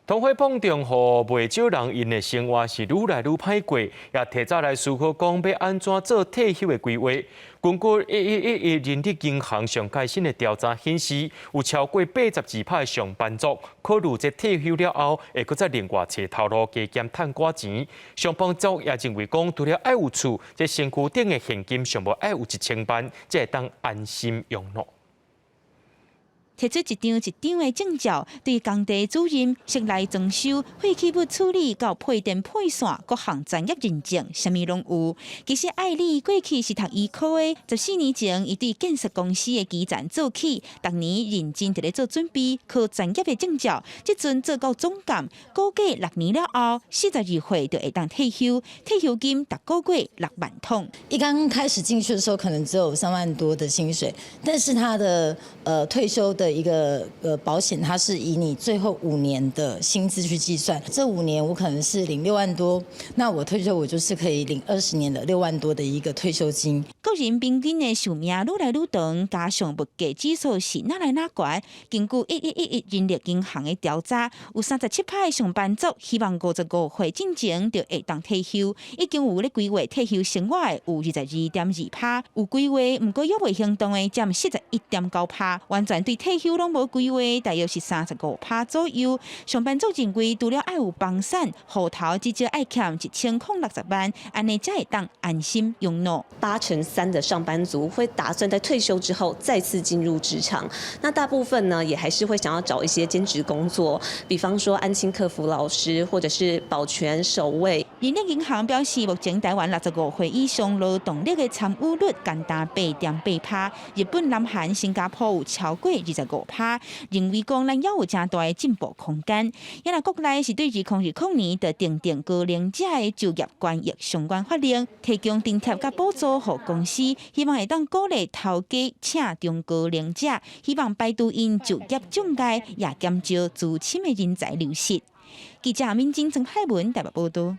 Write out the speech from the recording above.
通货膨胀后，不少人因的生活是愈来愈歹过，也提早来思考讲要安怎做退休的规划。根据1111人力银行上届新的调查显示，有超过82%的上班族考虑在退休了后，会搁再另外找头路加减赚寡钱。上班族也认为讲，除了爱有厝，这身躯顶的现金上无爱有1000万，才会当安心养老。摕出一张一张的证照，对工地主任、室内装修、废弃物处理到配电配线各项专业认证，啥物拢有。其实艾丽过去是读医科的，14年前伊对建设公司的基站做起，逐年认真伫咧做准备，考专业的证照。即阵做到总监，估计6年了后，42岁就会当退休，退休金逐个月6万通。一刚开始进去的时候，可能只有3万多的薪水，但是他的退休的一个保险，它是以你最后5年的薪资去计算。这5年我可能是领6万多，那我退休我就是可以领20年的6万多的一个退休金。个人平均的寿命愈来愈长，加上物价指数是哪来哪悬。根据1111人力银行的调查，有37%的上班族希望55岁进前就会当退休，已经有咧规划退休生活的有22.2%，有规划毋过约未行动的占41.9%，完全对退休拢无规划，大约是35%左右。上班族认为，除了爱有房产，户头至少爱欠1060万，安尼才会当安心养老。83%的上班族会打算在退休之后再次进入职场，那大部分呢也还是会想要找一些兼职工作，比方说安亲客服老师或者是保全守卫。人力银行表示，目前台湾65岁以上劳动力的参与率高达8.8%，日本、南韩、新加坡有超过25%，认为讲咱还有真大的进步空间。也若国内是对2020年的订定高龄者的就业权益相关法令，提供津贴甲补助给公司，希望会当鼓励头家请中高龄者，希望排除因就业障碍，也减少资深的人才流失。记者民警曾海文台北报道。